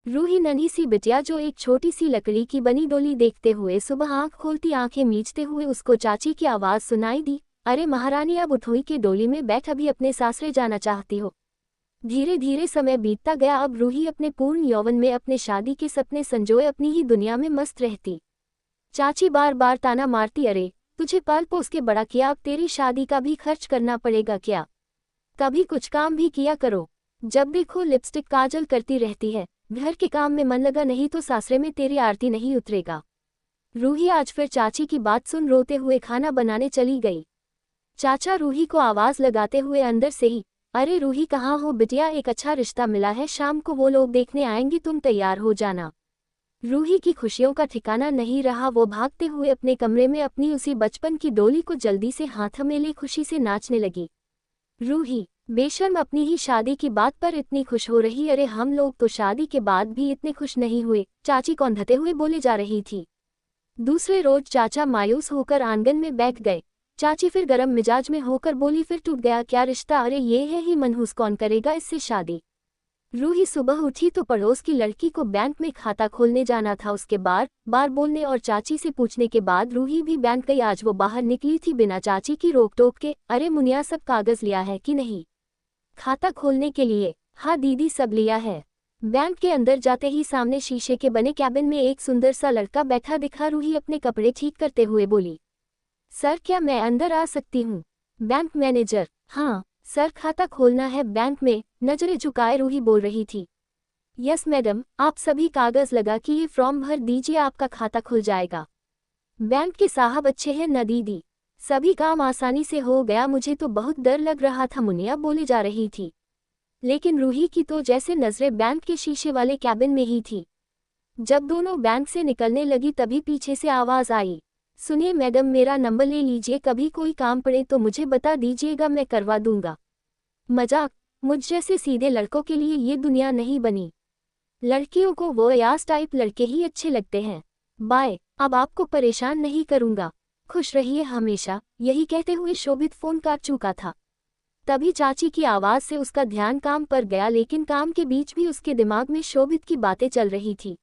रूही नन्ही सी बिटिया जो एक छोटी सी लकड़ी की बनी डोली देखते हुए सुबह आंख खोलती आंखें मीचते हुए उसको चाची की आवाज सुनाई दी। अरे महारानी, अब उठोई के डोली में बैठ, अभी अपने सासरे जाना चाहती हो। धीरे धीरे समय बीतता गया। अब रूही अपने पूर्ण यौवन में अपने शादी के सपने संजोए अपनी ही दुनिया में मस्त रहती। चाची बार बार ताना मारती, अरे तुझे पाल पोस के बड़ा किया, अब तेरी शादी का भी खर्च करना पड़ेगा क्या? कभी कुछ काम भी किया करो। जब देखो लिपस्टिक काजल करती रहती है। घर के काम में मन लगा नहीं तो सासरे में तेरी आरती नहीं उतरेगा। रूही आज फिर चाची की बात सुन रोते हुए खाना बनाने चली गई। चाचा रूही को आवाज लगाते हुए अंदर से ही, अरे रूही कहाँ हो बिटिया, एक अच्छा रिश्ता मिला है, शाम को वो लोग देखने आएंगे, तुम तैयार हो जाना। रूही की खुशियों का ठिकाना नहीं रहा। वो भागते हुए अपने कमरे में अपनी उसी बचपन की डोली को जल्दी से हाथ में ले खुशी से नाचने लगी। रूही बेशर्म, अपनी ही शादी की बात पर इतनी खुश हो रही, अरे हम लोग तो शादी के बाद भी इतने खुश नहीं हुए, चाची कौंधते हुए बोले जा रही थी। दूसरे रोज चाचा मायूस होकर आंगन में बैठ गए। चाची फिर गरम मिजाज में होकर बोली, फिर टूट गया क्या रिश्ता? अरे ये है ही मनहूस, कौन करेगा इससे शादी? रूही सुबह उठी तो पड़ोस की लड़की को बैंक में खाता खोलने जाना था। उसके बार बार बोलने और चाची से पूछने के बाद रूही भी बैंक गई। आज वो बाहर निकली थी बिना चाची की रोक टोक के। अरे मुनिया, सब कागज लिया है कि नहीं खाता खोलने के लिए? हाँ दीदी, सब लिया है। बैंक के अंदर जाते ही सामने शीशे के बने कैबिन में एक सुंदर सा लड़का बैठा दिखा। रूही अपने कपड़े ठीक करते हुए बोली, सर क्या मैं अंदर आ सकती हूँ? बैंक मैनेजर, हाँ सर, खाता खोलना है बैंक में। नजरें झुकाए रूही बोल रही थी, यस मैडम, आप सभी कागज लगा कि ये फॉर्म भर दीजिए, आपका खाता खुल जाएगा। बैंक के साहब अच्छे हैं न दीदी, सभी काम आसानी से हो गया, मुझे तो बहुत डर लग रहा था, मुनिया बोली जा रही थी। लेकिन रूही की तो जैसे नजरें बैंक के शीशे वाले कैबिन में ही थी। जब दोनों बैंक से निकलने लगी तभी पीछे से आवाज आई, सुनिए मैडम, मेरा नंबर ले लीजिए, कभी कोई काम पड़े तो मुझे बता दीजिएगा, मैं करवा दूंगा। मजाक, मुझ जैसे सीधे लड़कों के लिए ये दुनिया नहीं बनी। लड़कियों को वो यास टाइप लड़के ही अच्छे लगते हैं। बाय, अब आपको परेशान नहीं करूंगा, खुश रहिए हमेशा। यही कहते हुए शोभित फोन काट चुका था। तभी चाची की आवाज से उसका ध्यान काम पर गया, लेकिन काम के बीच भी उसके दिमाग में शोभित की बातें चल रही थी।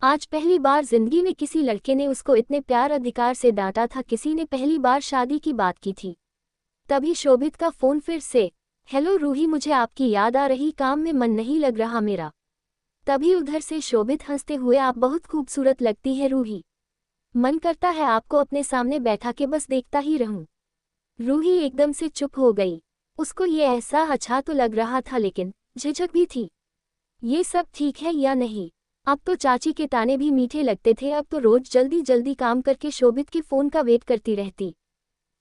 आज पहली बार जिंदगी में किसी लड़के ने उसको इतने प्यार अधिकार से डांटा था, किसी ने पहली बार शादी की बात की थी। तभी शोभित का फोन फिर से, हेलो रूही, मुझे आपकी याद आ रही, काम में मन नहीं लग रहा मेरा। तभी उधर से शोभित हंसते हुए, आप बहुत खूबसूरत लगती है रूही, मन करता है आपको अपने सामने बैठा के बस देखता ही रहूं। रूही एकदम से चुप हो गई। उसको ये ऐसा अच्छा तो लग रहा था, लेकिन झिझक भी थी। ये सब ठीक है या नहीं? अब तो चाची के ताने भी मीठे लगते थे। अब तो रोज जल्दी जल्दी काम करके शोभित के फोन का वेट करती रहती।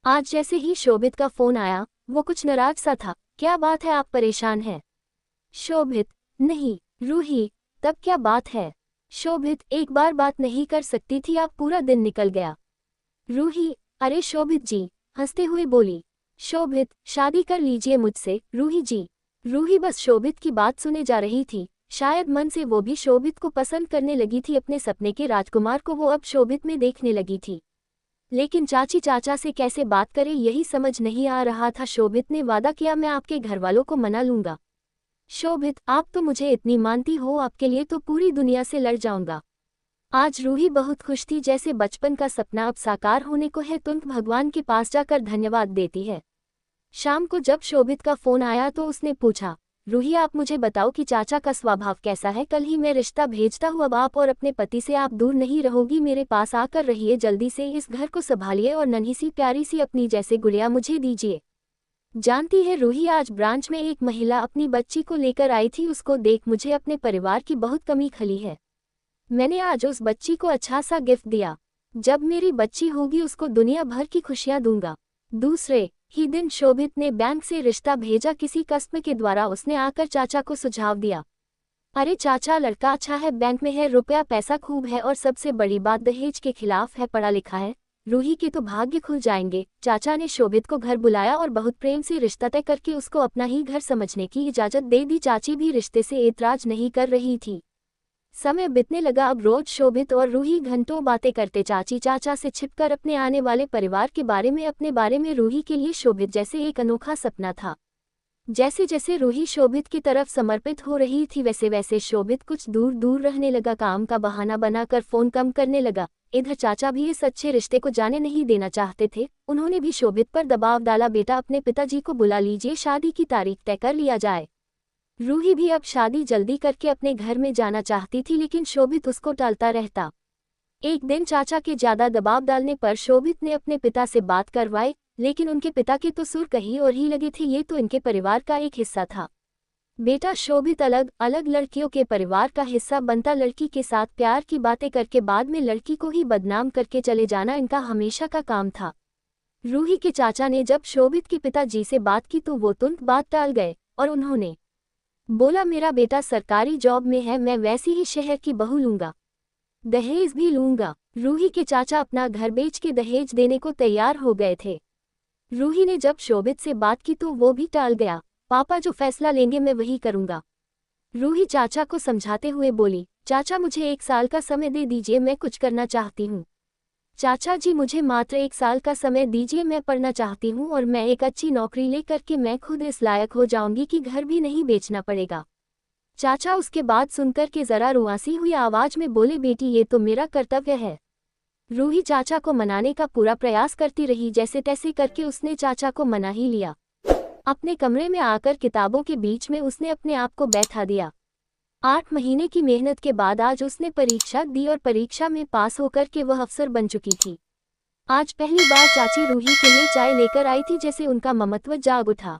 आज जैसे ही शोभित का फोन आया, वो कुछ नाराज सा था। क्या बात है, आप परेशान हैं? शोभित, नहीं। रूही, तब क्या बात है? शोभित, एक बार बात नहीं कर सकती थी आप? पूरा दिन निकल गया। रूही, अरे शोभित जी, हंसते हुए बोली। शोभित, शादी कर लीजिए मुझसे रूही जी। रूही बस शोभित की बात सुने जा रही थी। शायद मन से वो भी शोभित को पसंद करने लगी थी। अपने सपने के राजकुमार को वो अब शोभित में देखने लगी थी। लेकिन चाची चाचा से कैसे बात करे यही समझ नहीं आ रहा था। शोभित ने वादा किया, मैं आपके घरवालों को मना लूंगा। शोभित, आप तो मुझे इतनी मानती हो, आपके लिए तो पूरी दुनिया से लड़ जाऊंगा। आज रूही बहुत खुश थी, जैसे बचपन का सपना अब साकार होने को है। तुरंत भगवान के पास जाकर धन्यवाद देती है। शाम को जब शोभित का फोन आया तो उसने पूछा, रूही आप मुझे बताओ कि चाचा का स्वभाव कैसा है? कल ही मैं रिश्ता भेजता हूँ, अब आप और अपने पति से आप दूर नहीं रहोगी, मेरे पास आकर रहिए, जल्दी से इस घर को संभालिए और नन्ही सी प्यारी सी अपनी जैसे गुड़िया मुझे दीजिए। जानती है रूही, आज ब्रांच में एक महिला अपनी बच्ची को लेकर आई थी, उसको देख मुझे अपने परिवार की बहुत कमी खली है। मैंने आज उस बच्ची को अच्छा सा गिफ्ट दिया। जब मेरी बच्ची होगी उसको दुनिया भर की खुशियां दूंगा। दूसरे ही दिन शोभित ने बैंक से रिश्ता भेजा किसी कस्म के द्वारा। उसने आकर चाचा को सुझाव दिया, अरे चाचा, लड़का अच्छा है, बैंक में है, रुपया पैसा खूब है और सबसे बड़ी बात दहेज के खिलाफ है, पढ़ा लिखा है, रूही के तो भाग्य खुल जाएंगे। चाचा ने शोभित को घर बुलाया और बहुत प्रेम से रिश्ता तय करके उसको अपना ही घर समझने की इजाजत दे दी। चाची भी रिश्ते से ऐतराज नहीं कर रही थी। समय बीतने लगा। अब रोज शोभित और रूही घंटों बातें करते, चाची चाचा से छिपकर अपने आने वाले परिवार के बारे में, अपने बारे में। रूही के लिए शोभित जैसे एक अनोखा सपना था। जैसे जैसे रूही शोभित की तरफ समर्पित हो रही थी वैसे वैसे शोभित कुछ दूर दूर रहने लगा, काम का बहाना बनाकर फोन कम करने लगा। इधर चाचा भी इस अच्छे रिश्ते को जाने नहीं देना चाहते थे, उन्होंने भी शोभित पर दबाव डाला, बेटा अपने पिताजी को बुला लीजिए, शादी की तारीख तय कर लिया जाए। रूही भी अब शादी जल्दी करके अपने घर में जाना चाहती थी, लेकिन शोभित उसको टालता रहता। एक दिन चाचा के ज्यादा दबाव डालने पर शोभित ने अपने पिता से बात करवाई, लेकिन उनके पिता के तो सुर कहीं और ही लगे थे, ये तो इनके परिवार का एक हिस्सा था। बेटा शोभित अलग अलग लड़कियों के परिवार का हिस्सा बनता, लड़की के साथ प्यार की बातें करके बाद में लड़की को ही बदनाम करके चले जाना इनका हमेशा का काम था। रूही के चाचा ने जब शोभित के पिताजी से बात की तो वो तुरंत बात टाल गए और उन्होंने बोला, मेरा बेटा सरकारी जॉब में है, मैं वैसी ही शहर की बहू लूंगा, दहेज भी लूंगा। रूही के चाचा अपना घर बेच के दहेज देने को तैयार हो गए थे। रूही ने जब शोभित से बात की तो वो भी टाल गया, पापा जो फैसला लेंगे मैं वही करूंगा। रूही चाचा को समझाते हुए बोली, चाचा मुझे 1 साल का समय दे दीजिए, मैं कुछ करना चाहती हूँ। चाचा जी मुझे मात्र 1 साल का समय दीजिए, मैं पढ़ना चाहती हूँ और मैं एक अच्छी नौकरी लेकर के मैं खुद इस लायक हो जाऊंगी कि घर भी नहीं बेचना पड़ेगा। चाचा उसके बाद सुनकर के जरा रुआसी हुई आवाज में बोले, बेटी ये तो मेरा कर्तव्य है। रूही चाचा को मनाने का पूरा प्रयास करती रही, जैसे तैसे करके उसने चाचा को मना ही लिया। अपने कमरे में आकर किताबों के बीच में उसने अपने आप को बैठा दिया। 8 महीने की मेहनत के बाद आज उसने परीक्षा दी और परीक्षा में पास होकर के वह अफसर बन चुकी थी। आज पहली बार चाची रूही के लिए चाय लेकर आई थी, जैसे उनका ममत्व जाग उठा।